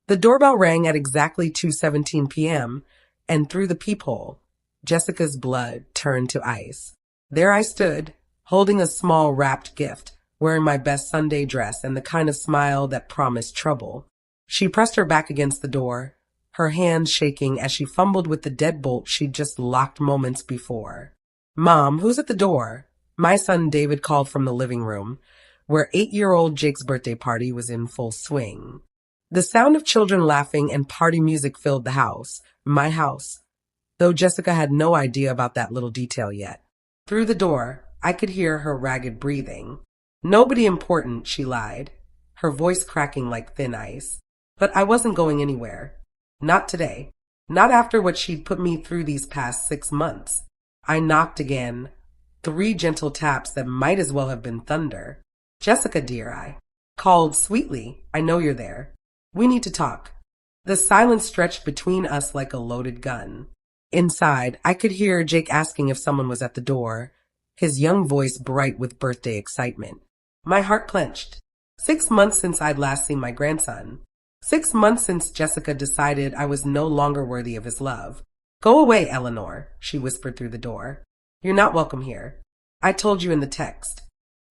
The doorbell rang at exactly 2:17 p.m., and through the peephole, Jessica's blood turned to ice. There I stood, holding a small wrapped gift, wearing my best Sunday dress and the kind of smile that promised trouble. She pressed her back against the door, her hands shaking as she fumbled with the deadbolt she'd just locked moments before. "Mom, who's at the door?" My son David called from the living room, where 8-year-old Jake's birthday party was in full swing. The sound of children laughing and party music filled the house, my house, though Jessica had no idea about that little detail yet. Through the door, I could hear her ragged breathing. "Nobody important," she lied, her voice cracking like thin ice. But I wasn't going anywhere. Not today. Not after what she'd put me through these past 6 months. I knocked again, 3 gentle taps that might as well have been thunder. "Jessica, dear," I called sweetly. "I know you're there. We need to talk." The silence stretched between us like a loaded gun. Inside, I could hear Jake asking if someone was at the door, his young voice bright with birthday excitement. My heart clenched. 6 months since I'd last seen my grandson. 6 months since Jessica decided I was no longer worthy of his love. "Go away, Eleanor," she whispered through the door. "You're not welcome here. I told you in the text."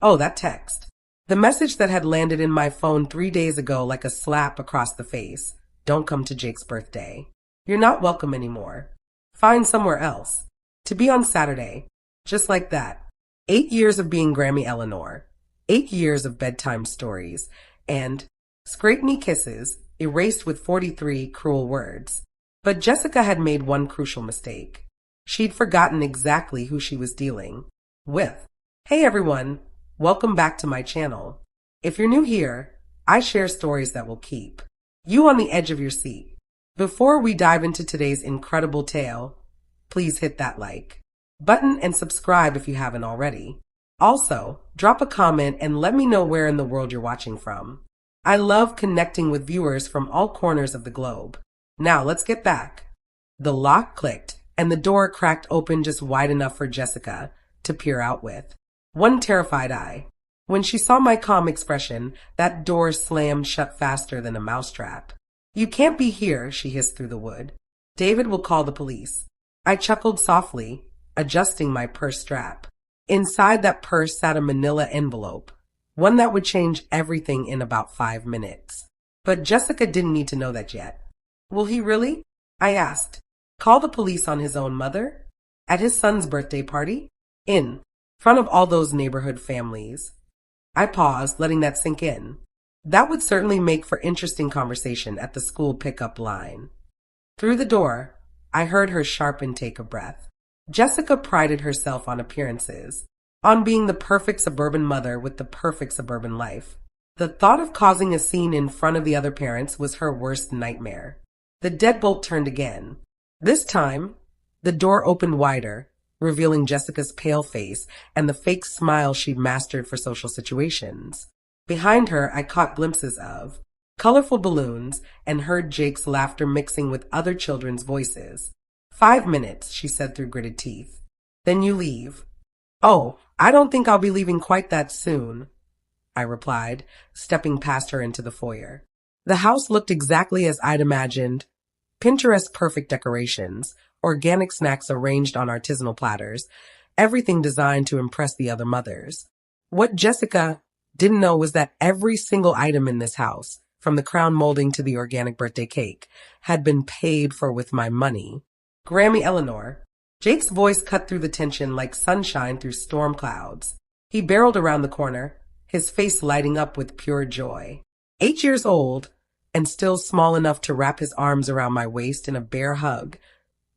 Oh, that text. The message that had landed in my phone 3 days ago like a slap across the face. "Don't come to Jake's birthday. You're not welcome anymore. Find somewhere else." To be on Saturday. Just like that. 8 years of being Grammy Eleanor. 8 years of bedtime stories. And scrape me kisses, erased with 43 cruel words. But Jessica had made one crucial mistake. She'd forgotten exactly who she was dealing with. Hey everyone, welcome back to my channel. If you're new here, I share stories that will keep you on the edge of your seat. Before we dive into today's incredible tale, please hit that like button and subscribe if you haven't already. Also, drop a comment and let me know where in the world you're watching from. I love connecting with viewers from all corners of the globe. Now let's get back. The lock clicked and the door cracked open just wide enough for Jessica to peer out with one terrified eye. When she saw my calm expression, that door slammed shut faster than a mousetrap. "You can't be here," she hissed through the wood. "David will call the police." I chuckled softly, adjusting my purse strap. Inside that purse sat a manila envelope, one that would change everything in about 5 minutes. But Jessica didn't need to know that yet. "Will he really?" I asked. "Call the police on his own mother? At his son's birthday party? In front of all those neighborhood families?" I paused, letting that sink in. That would certainly make for interesting conversation at the school pickup line. Through the door, I heard her sharp intake of breath. Jessica prided herself on appearances, on being the perfect suburban mother with the perfect suburban life. The thought of causing a scene in front of the other parents was her worst nightmare. The deadbolt turned again. This time, the door opened wider, revealing Jessica's pale face and the fake smile she'd mastered for social situations. Behind her, I caught glimpses of colorful balloons and heard Jake's laughter mixing with other children's voices. 5 minutes, she said through gritted teeth. "Then you leave." "Oh, I don't think I'll be leaving quite that soon," I replied, stepping past her into the foyer. The house looked exactly as I'd imagined. Pinterest perfect decorations, organic snacks arranged on artisanal platters, everything designed to impress the other mothers. What Jessica didn't know was that every single item in this house, from the crown molding to the organic birthday cake, had been paid for with my money. "Grammy Eleanor." Jake's voice cut through the tension like sunshine through storm clouds. He barreled around the corner, his face lighting up with pure joy. 8 years old, and still small enough to wrap his arms around my waist in a bear hug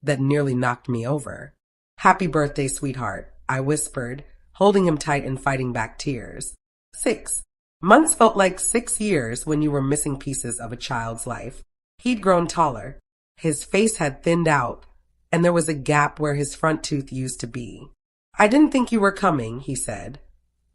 that nearly knocked me over. "Happy birthday, sweetheart," I whispered, holding him tight and fighting back tears. 6 months felt like 6 years when you were missing pieces of a child's life. He'd grown taller. His face had thinned out, and there was a gap where his front tooth used to be. "I didn't think you were coming," he said,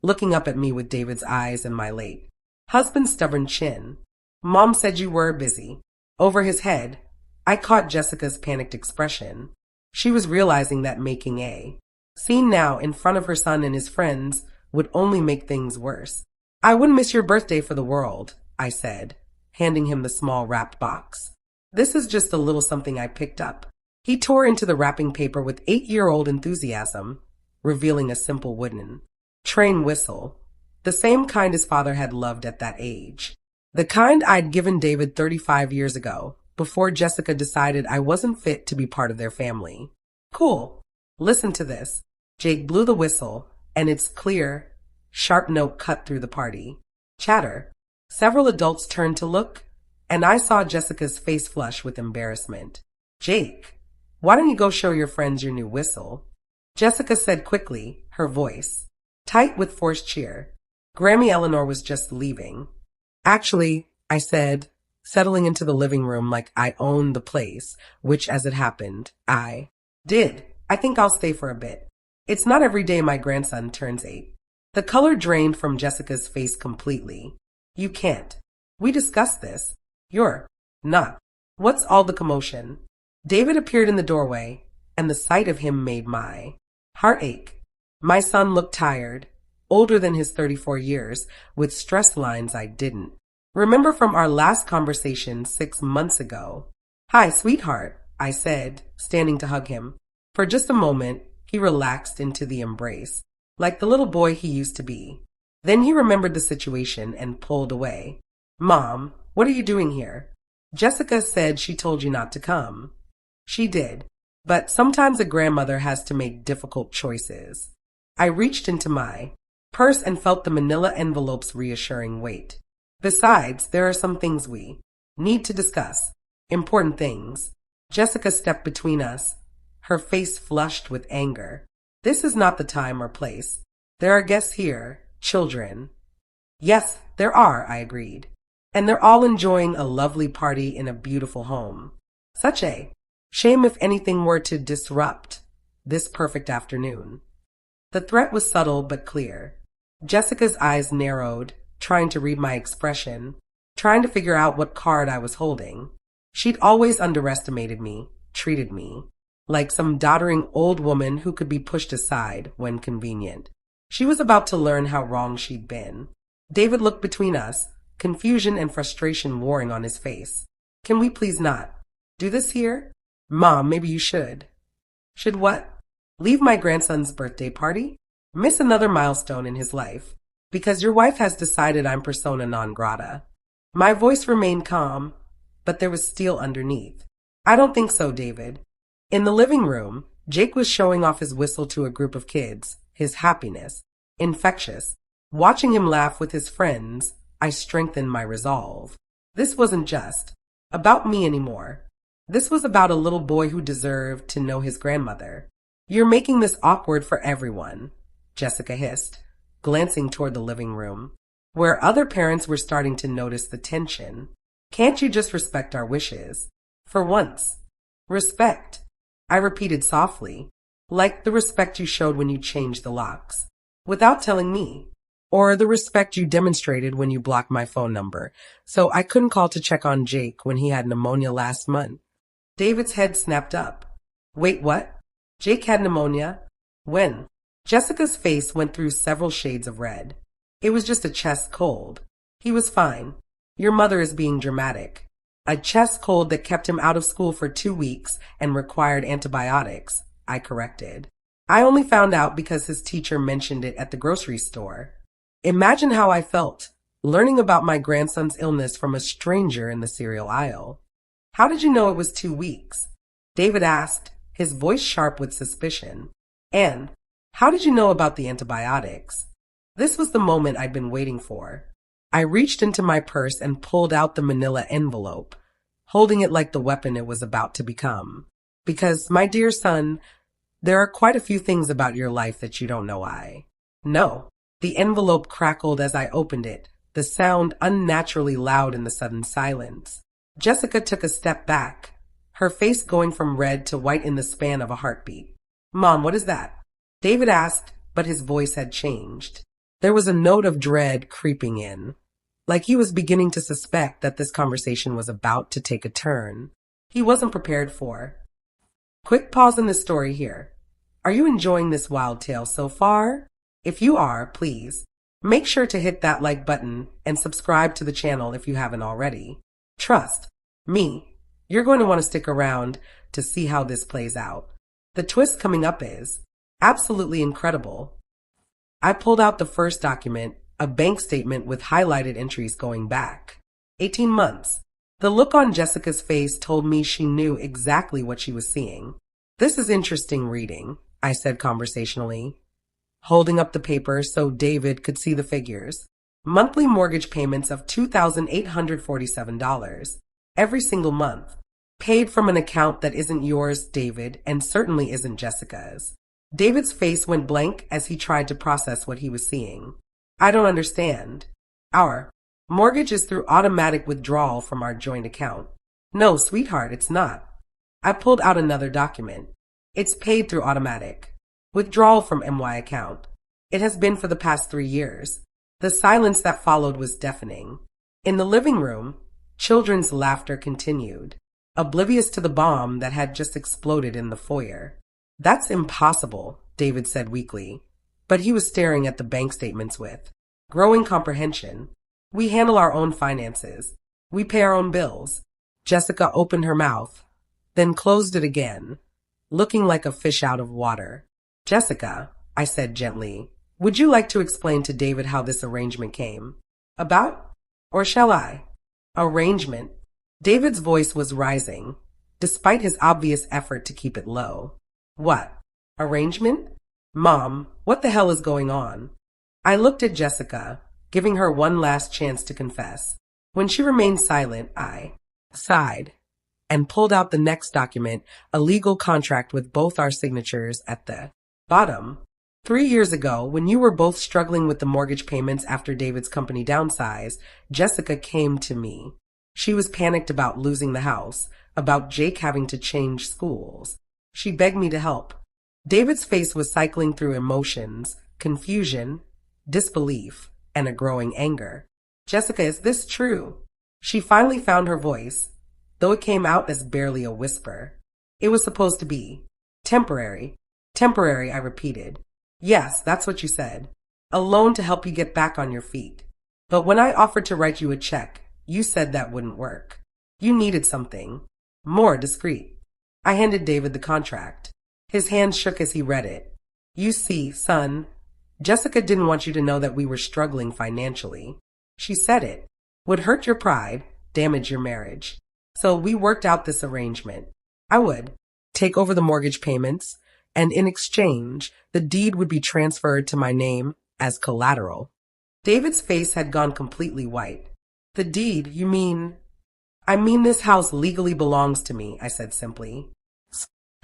looking up at me with David's eyes and my late husband's stubborn chin. "Mom said you were busy." Over his head, I caught Jessica's panicked expression. She was realizing that making a scene now in front of her son and his friends would only make things worse. "I wouldn't miss your birthday for the world," I said, handing him the small wrapped box. This is just a little something I picked up. He tore into the wrapping paper with 8-year-old enthusiasm, revealing a simple wooden train whistle, the same kind his father had loved at that age. The kind I'd given David 35 years ago, before Jessica decided I wasn't fit to be part of their family. Cool. Listen to this. Jake blew the whistle, and its clear, sharp note cut through the party. Chatter. Several adults turned to look, and I saw Jessica's face flush with embarrassment. Jake, why don't you go show your friends your new whistle? Jessica said quickly, her voice tight with forced cheer. Grammy Eleanor was just leaving. Actually, I said, settling into the living room like I owned the place, which, as it happened, I did. I think I'll stay for a bit. It's not every day my grandson turns 8. The color drained from Jessica's face completely. You can't. We discussed this. You're not. What's all the commotion? David appeared in the doorway, and the sight of him made my heart ache. My son looked tired, older than his 34 years, with stress lines I didn't remember from our last conversation 6 months ago. Hi, sweetheart, I said, standing to hug him. For just a moment, he relaxed into the embrace, like the little boy he used to be. Then he remembered the situation and pulled away. Mom, what are you doing here? Jessica said she told you not to come. She did, but sometimes a grandmother has to make difficult choices. I reached into my purse and felt the manila envelope's reassuring weight. Besides, there are some things we need to discuss. Important things. Jessica stepped between us, her face flushed with anger. This is not the time or place. There are guests here, children. Yes, there are, I agreed. And they're all enjoying a lovely party in a beautiful home. Such a shame if anything were to disrupt this perfect afternoon. The threat was subtle but clear. Jessica's eyes narrowed, trying to read my expression, trying to figure out what card I was holding. She'd always underestimated me, treated me like some doddering old woman who could be pushed aside when convenient. She was about to learn how wrong she'd been. David looked between us, confusion and frustration warring on his face. Can we please not do this here? Mom, maybe you should. Should what? Leave my grandson's birthday party? Miss another milestone in his life? Because your wife has decided I'm persona non grata. My voice remained calm, but there was steel underneath. I don't think so, David. In the living room, Jake was showing off his whistle to a group of kids, his happiness infectious. Watching him laugh with his friends, I strengthened my resolve. This wasn't just about me anymore. This was about a little boy who deserved to know his grandmother. You're making this awkward for everyone, Jessica hissed, glancing toward the living room, where other parents were starting to notice the tension. Can't you just respect our wishes? For once. Respect, I repeated softly, like the respect you showed when you changed the locks, without telling me, or the respect you demonstrated when you blocked my phone number, so I couldn't call to check on Jake when he had pneumonia last month. David's head snapped up. Wait, what? Jake had pneumonia? When? Jessica's face went through several shades of red. It was just a chest cold. He was fine. Your mother is being dramatic. A chest cold that kept him out of school for 2 weeks and required antibiotics, I corrected. I only found out because his teacher mentioned it at the grocery store. Imagine how I felt, learning about my grandson's illness from a stranger in the cereal aisle. How did you know it was 2 weeks? David asked, his voice sharp with suspicion. And how did you know about the antibiotics? This was the moment I'd been waiting for. I reached into my purse and pulled out the manila envelope, holding it like the weapon it was about to become. Because, my dear son, there are quite a few things about your life that you don't know I know. The envelope crackled as I opened it, the sound unnaturally loud in the sudden silence. Jessica took a step back, her face going from red to white in the span of a heartbeat. Mom, what is that? David asked, but his voice had changed. There was a note of dread creeping in, like he was beginning to suspect that this conversation was about to take a turn he wasn't prepared for. Quick pause in the story here. Are you enjoying this wild tale so far? If you are, please, make sure to hit that like button and subscribe to the channel if you haven't already. Trust me, you're going to want to stick around to see how this plays out. The twist coming up is absolutely incredible. I pulled out the first document, a bank statement with highlighted entries going back 18 months. The look on Jessica's face told me she knew exactly what she was seeing. This is interesting reading, I said conversationally, holding up the paper so David could see the figures. Monthly mortgage payments of $2,847 every single month, paid from an account that isn't yours, David, and certainly isn't Jessica's. David's face went blank as he tried to process what he was seeing. I don't understand. Our mortgage is through automatic withdrawal from our joint account. No, sweetheart, it's not. I pulled out another document. It's paid through automatic withdrawal from MY account. It has been for the past 3 years. The silence that followed was deafening. In the living room, children's laughter continued, oblivious to the bomb that had just exploded in the foyer. That's impossible, David said weakly, but he was staring at the bank statements with growing comprehension. We handle our own finances. We pay our own bills. Jessica opened her mouth, then closed it again, looking like a fish out of water. Jessica, I said gently, would you like to explain to David how this arrangement came about? Or shall I? Arrangement. David's voice was rising, despite his obvious effort to keep it low. What? Arrangement? Mom, what the hell is going on? I looked at Jessica, giving her one last chance to confess. When she remained silent, I sighed and pulled out the next document, a legal contract with both our signatures at the bottom. 3 years ago, when you were both struggling with the mortgage payments after David's company downsized, Jessica came to me. She was panicked about losing the house, about Jake having to change schools. She begged me to help. David's face was cycling through emotions, confusion, disbelief, and a growing anger. Jessica, is this true? She finally found her voice, though it came out as barely a whisper. It was supposed to be temporary. Temporary, I repeated. Yes, that's what you said. A loan to help you get back on your feet. But when I offered to write you a check, you said that wouldn't work. You needed something more discreet. I handed David the contract. His hand shook as he read it. You see, son, Jessica didn't want you to know that we were struggling financially. She said it would hurt your pride, damage your marriage. So we worked out this arrangement. I would take over the mortgage payments, and in exchange, the deed would be transferred to my name as collateral. David's face had gone completely white. The deed, you mean? I mean this house legally belongs to me, I said simply.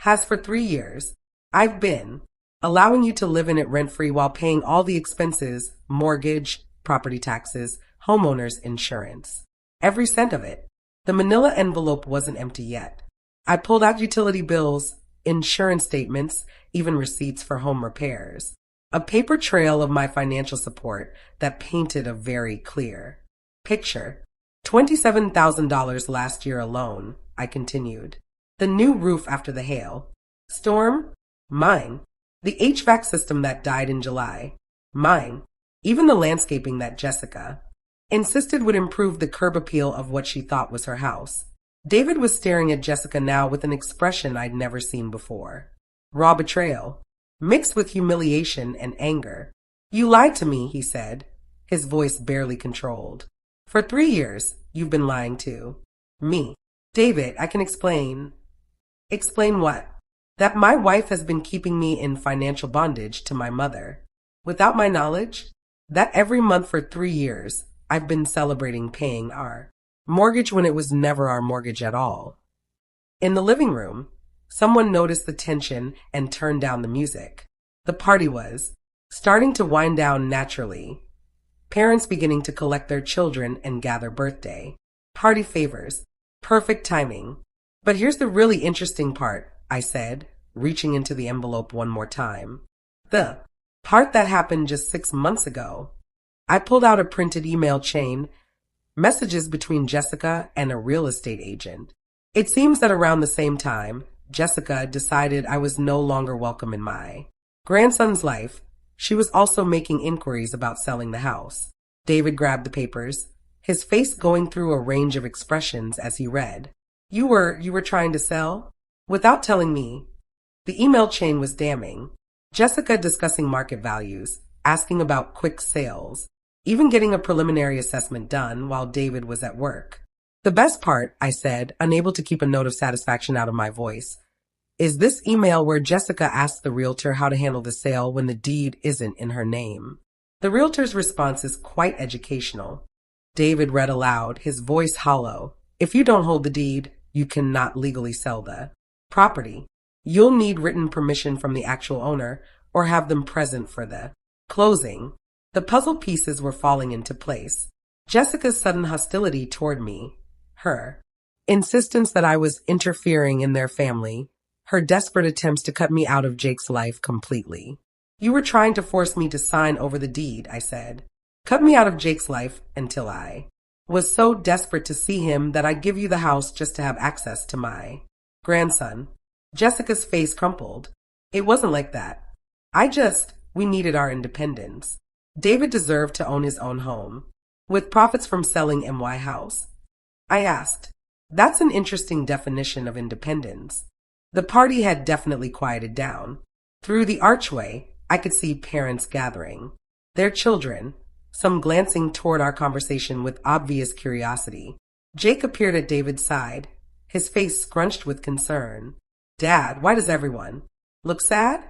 Has for 3 years. I've been allowing you to live in it rent-free while paying all the expenses, mortgage, property taxes, homeowners insurance. Every cent of it. The manila envelope wasn't empty yet. I pulled out utility bills, insurance statements, even receipts for home repairs. A paper trail of my financial support that painted a very clear picture. $27,000 last year alone, I continued. The new roof after the hail. Storm? Mine. The HVAC system that died in July. Mine. Even the landscaping that Jessica insisted would improve the curb appeal of what she thought was her house. David was staring at Jessica now with an expression I'd never seen before. Raw betrayal, mixed with humiliation and anger. You lied to me, he said, his voice barely controlled. For 3 years, you've been lying to me. David, I can explain. Explain what? That my wife has been keeping me in financial bondage to my mother. Without my knowledge, that every month for 3 years, I've been celebrating paying our mortgage when it was never our mortgage at all. In the living room, someone noticed the tension and turned down the music. The party was starting to wind down naturally. Parents beginning to collect their children and gather birthday party favors. Perfect timing. But here's the really interesting part, I said, reaching into the envelope one more time. The part that happened just 6 months ago. I pulled out a printed email chain, messages between Jessica and a real estate agent. It seems that around the same time, Jessica decided I was no longer welcome in my grandson's life. She was also making inquiries about selling the house. David grabbed the papers, his face going through a range of expressions as he read. You were trying to sell? Without telling me. The email chain was damning. Jessica discussing market values, asking about quick sales, even getting a preliminary assessment done while David was at work. The best part, I said, unable to keep a note of satisfaction out of my voice, is this email where Jessica asked the realtor how to handle the sale when the deed isn't in her name. The realtor's response is quite educational. David read aloud, his voice hollow. If you don't hold the deed, you cannot legally sell the property. You'll need written permission from the actual owner or have them present for the closing. The puzzle pieces were falling into place. Jessica's sudden hostility toward me, her insistence that I was interfering in their family, her desperate attempts to cut me out of Jake's life completely. You were trying to force me to sign over the deed, I said. Cut me out of Jake's life until I was so desperate to see him that I'd give you the house just to have access to my grandson. Jessica's face crumpled. It wasn't like that. We needed our independence. David deserved to own his own home, with profits from selling MY House. I asked, that's an interesting definition of independence. The party had definitely quieted down. Through the archway, I could see parents gathering. Their children, some glancing toward our conversation with obvious curiosity. Jake appeared at David's side, his face scrunched with concern. Dad, why does everyone look sad?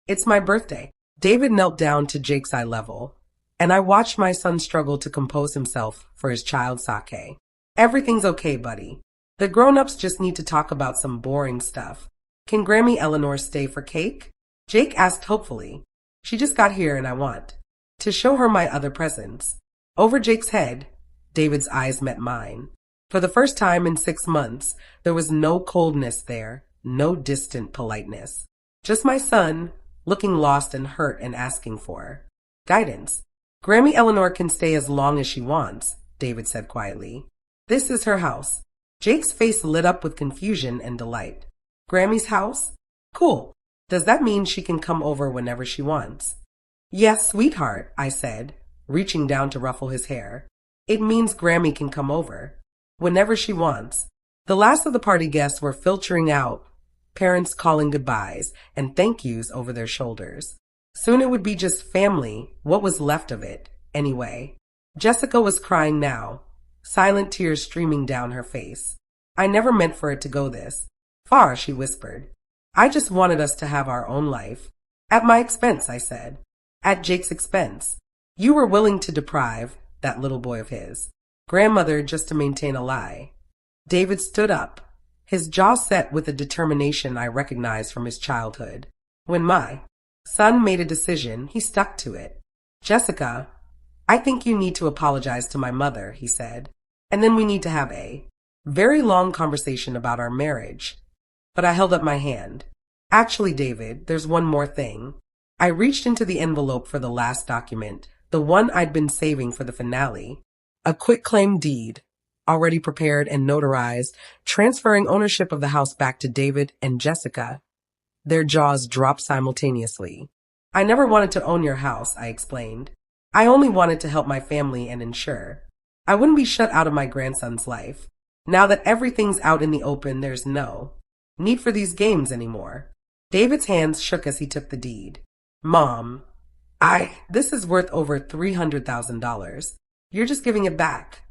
It's my birthday. David knelt down to Jake's eye level, and I watched my son struggle to compose himself for his child's sake. Everything's okay, buddy. The grown-ups just need to talk about some boring stuff. Can Grammy Eleanor stay for cake? Jake asked hopefully. She just got here and I want to show her my other presents. Over Jake's head, David's eyes met mine. For the first time in 6 months, there was no coldness there, no distant politeness. Just my son, looking lost and hurt and asking for guidance. Grammy Eleanor can stay as long as she wants, David said quietly. This is her house. Jake's face lit up with confusion and delight. Grammy's house? Cool. Does that mean she can come over whenever she wants? Yes, sweetheart, I said, reaching down to ruffle his hair. It means Grammy can come over whenever she wants. The last of the party guests were filtering out, parents calling goodbyes and thank yous over their shoulders. Soon it would be just family, what was left of it, anyway. Jessica was crying now, silent tears streaming down her face. I never meant for it to go this far, she whispered. I just wanted us to have our own life. At my expense, I said. At Jake's expense. You were willing to deprive that little boy of his grandmother just to maintain a lie. David stood up, his jaw set with a determination I recognized from his childhood. When my son made a decision, he stuck to it. Jessica, I think you need to apologize to my mother, he said, and then we need to have a very long conversation about our marriage. But I held up my hand. Actually, David, there's one more thing. I reached into the envelope for the last document, the one I'd been saving for the finale. A quitclaim deed, already prepared and notarized, transferring ownership of the house back to David and Jessica. Their jaws dropped simultaneously. I never wanted to own your house, I explained. I only wanted to help my family and ensure I wouldn't be shut out of my grandson's life. Now that everything's out in the open, there's no need for these games anymore. David's hands shook as he took the deed. Mom, this is worth over $300,000. You're just giving it back.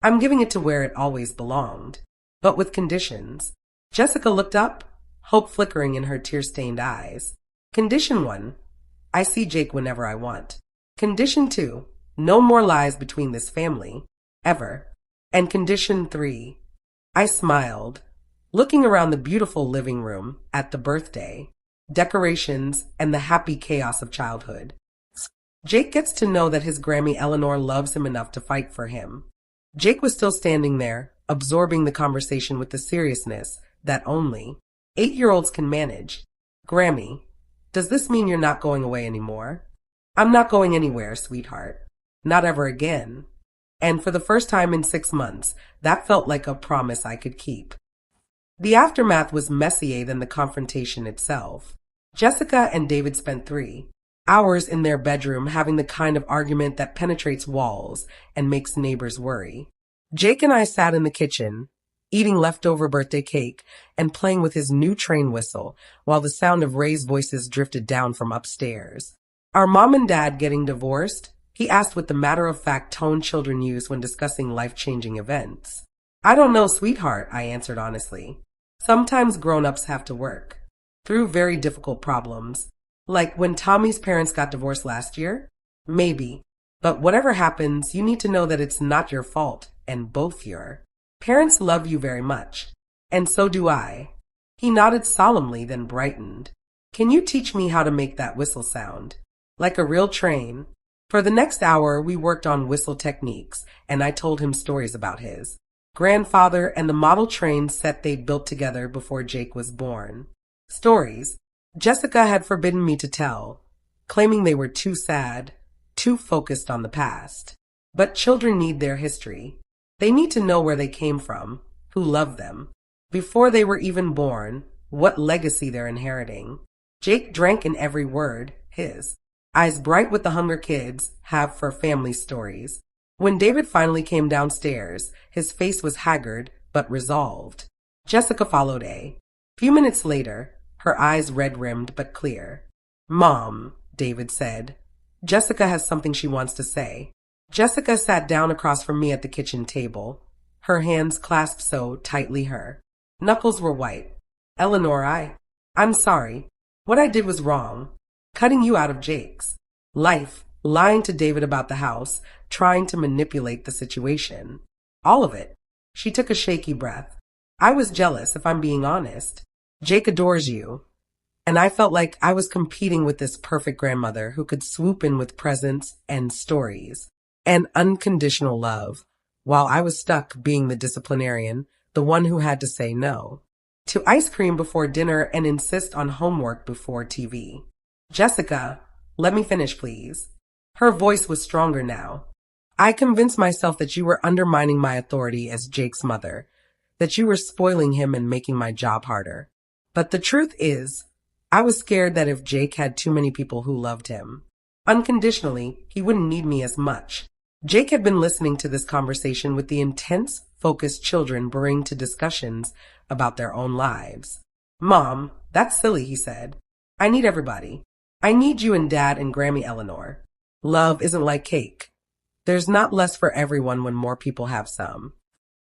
I'm giving it to where it always belonged, but with conditions. Jessica looked up, hope flickering in her tear-stained eyes. Condition 1, I see Jake whenever I want. Condition 2, no more lies between this family, ever. And condition 3, I smiled, looking around the beautiful living room at the birthday, decorations, and the happy chaos of childhood. Jake gets to know that his Grammy Eleanor loves him enough to fight for him. Jake was still standing there, absorbing the conversation with the seriousness that only 8-year-olds can manage. Grammy, does this mean you're not going away anymore? I'm not going anywhere, sweetheart. Not ever again. And for the first time in 6 months, that felt like a promise I could keep. The aftermath was messier than the confrontation itself. Jessica and David spent 3 Hours in their bedroom having the kind of argument that penetrates walls and makes neighbors worry. Jake and I sat in the kitchen, eating leftover birthday cake and playing with his new train whistle while the sound of Ray's voices drifted down from upstairs. Are mom and dad getting divorced? He asked with the matter-of-fact tone children use when discussing life-changing events. I don't know, sweetheart, I answered honestly. Sometimes grown-ups have to work through very difficult problems. Like when Tommy's parents got divorced last year? Maybe. But whatever happens, you need to know that it's not your fault, and both your parents love you very much. And so do I. He nodded solemnly, then brightened. Can you teach me how to make that whistle sound? Like a real train. For the next hour, we worked on whistle techniques, and I told him stories about his grandfather and the model train set they built together before Jake was born. Stories Jessica had forbidden me to tell, claiming they were too sad, too focused on the past. But children need their history. They need to know where they came from, who loved them, before they were even born, what legacy they're inheriting. Jake drank in every word, his eyes bright with the hunger kids have for family stories. When David finally came downstairs, his face was haggard but resolved. Jessica followed a few minutes later, her eyes red-rimmed but clear. Mom, David said. Jessica has something she wants to say. Jessica sat down across from me at the kitchen table, her hands clasped so tightly her knuckles were white. Eleanor, I'm sorry. What I did was wrong. Cutting you out of Jake's life, lying to David about the house, trying to manipulate the situation. All of it. She took a shaky breath. I was jealous, if I'm being honest. Jake adores you. And I felt like I was competing with this perfect grandmother who could swoop in with presents and stories and unconditional love, while I was stuck being the disciplinarian, the one who had to say no to ice cream before dinner and insist on homework before TV. Jessica, let me finish, please. Her voice was stronger now. I convinced myself that you were undermining my authority as Jake's mother, that you were spoiling him and making my job harder. But the truth is, I was scared that if Jake had too many people who loved him unconditionally, he wouldn't need me as much. Jake had been listening to this conversation with the intense, focused children bring to discussions about their own lives. Mom, that's silly, he said. I need everybody. I need you and Dad and Grammy Eleanor. Love isn't like cake. There's not less for everyone when more people have some.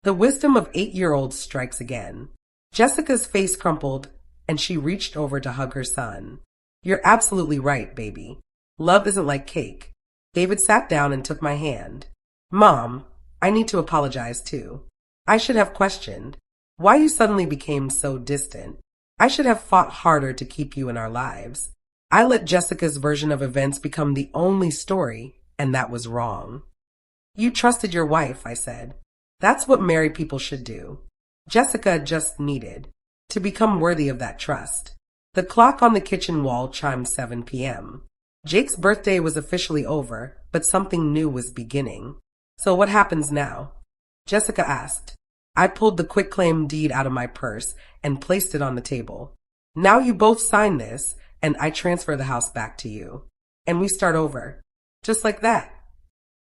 The wisdom of 8-year-olds strikes again. Jessica's face crumpled, and she reached over to hug her son. You're absolutely right, baby. Love isn't like cake. David sat down and took my hand. Mom, I need to apologize too. I should have questioned why you suddenly became so distant. I should have fought harder to keep you in our lives. I let Jessica's version of events become the only story, and that was wrong. You trusted your wife, I said. That's what married people should do. Jessica just needed to become worthy of that trust. The clock on the kitchen wall chimed 7 p.m. Jake's birthday was officially over, but something new was beginning. So what happens now? Jessica asked. I pulled the quitclaim deed out of my purse and placed it on the table. Now you both sign this, and I transfer the house back to you. And we start over. Just like that.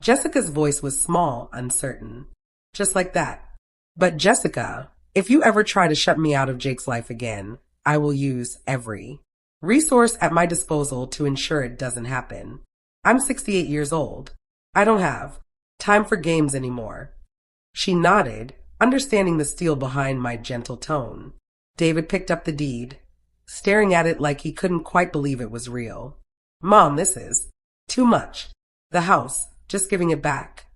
Jessica's voice was small, uncertain. Just like that. But Jessica, if you ever try to shut me out of Jake's life again, I will use every resource at my disposal to ensure it doesn't happen. I'm 68 years old. I don't have time for games anymore. She nodded, understanding the steel behind my gentle tone. David picked up the deed, staring at it like he couldn't quite believe it was real. Mom, this is too much. The house, just giving it back.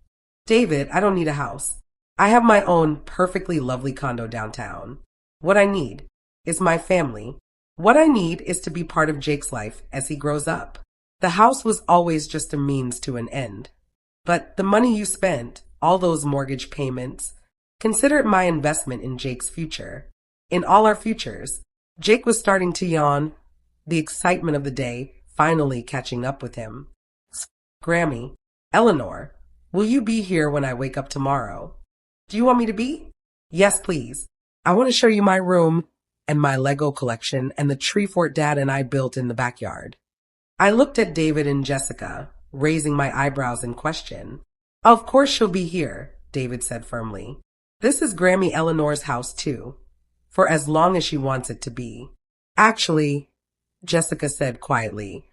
David, I don't need a house. I have my own perfectly lovely condo downtown. What I need is my family. What I need is to be part of Jake's life as he grows up. The house was always just a means to an end. But the money you spent, all those mortgage payments, consider it my investment in Jake's future. In all our futures. Jake was starting to yawn, the excitement of the day finally catching up with him. Grammy, Eleanor, will you be here when I wake up tomorrow? Do you want me to be? Yes, please. I want to show you my room and my Lego collection and the tree fort Dad and I built in the backyard. I looked at David and Jessica, raising my eyebrows in question. Of course she'll be here, David said firmly. This is Grammy Eleanor's house too, for as long as she wants it to be. Actually, Jessica said quietly,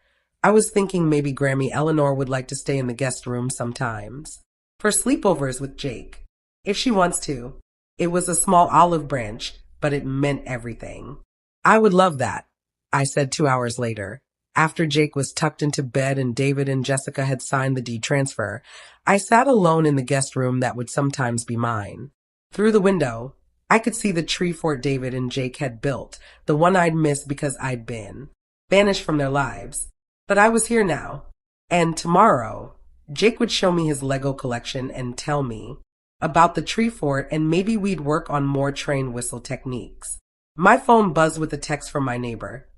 I was thinking maybe Grammy Eleanor would like to stay in the guest room sometimes. For sleepovers with Jake. If she wants to. It was a small olive branch, but it meant everything. I would love that, I said 2 hours later. After Jake was tucked into bed and David and Jessica had signed the deed transfer, I sat alone in the guest room that would sometimes be mine. Through the window, I could see the tree fort David and Jake had built, the one I'd missed because I'd been banished from their lives. But I was here now. And tomorrow, Jake would show me his Lego collection and tell me about the tree fort, and maybe we'd work on more train whistle techniques. My phone buzzed with a text from my neighbor.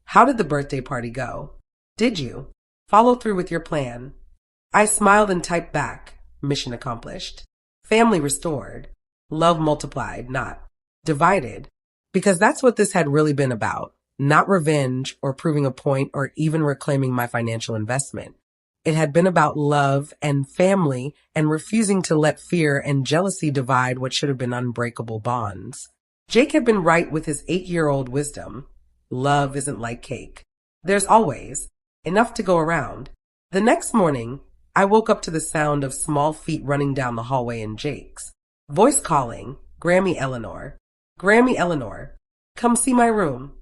How did the birthday party go? Did you follow through with your plan? I smiled and typed back, mission accomplished. Family restored. Love multiplied, not divided. Because that's what this had really been about. Not revenge or proving a point or even reclaiming my financial investment. It had been about love and family and refusing to let fear and jealousy divide what should have been unbreakable bonds. Jake had been right with his 8-year-old wisdom. Love isn't like cake. There's always enough to go around. The next morning, I woke up to the sound of small feet running down the hallway in Jake's voice calling, Grammy Eleanor. Grammy Eleanor, come see my room.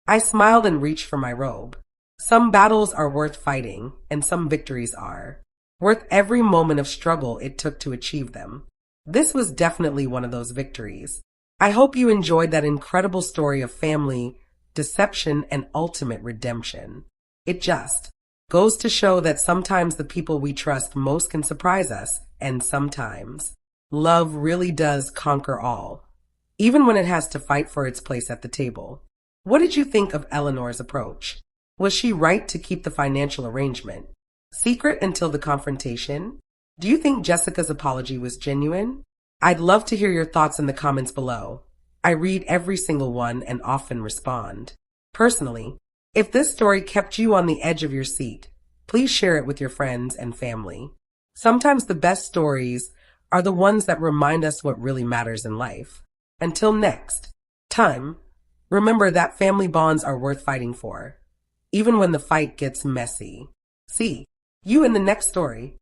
I smiled and reached for my robe. Some battles are worth fighting, and some victories are worth every moment of struggle it took to achieve them. This was definitely one of those victories. I hope you enjoyed that incredible story of family, deception, and ultimate redemption. It just goes to show that sometimes the people we trust most can surprise us, and sometimes love really does conquer all, even when it has to fight for its place at the table. What did you think of Eleanor's approach? Was she right to keep the financial arrangement secret until the confrontation? Do you think Jessica's apology was genuine? I'd love to hear your thoughts in the comments below. I read every single one and often respond. Personally, if this story kept you on the edge of your seat, please share it with your friends and family. Sometimes the best stories are the ones that remind us what really matters in life. Until next time, remember that family bonds are worth fighting for, even when the fight gets messy. See you in the next story.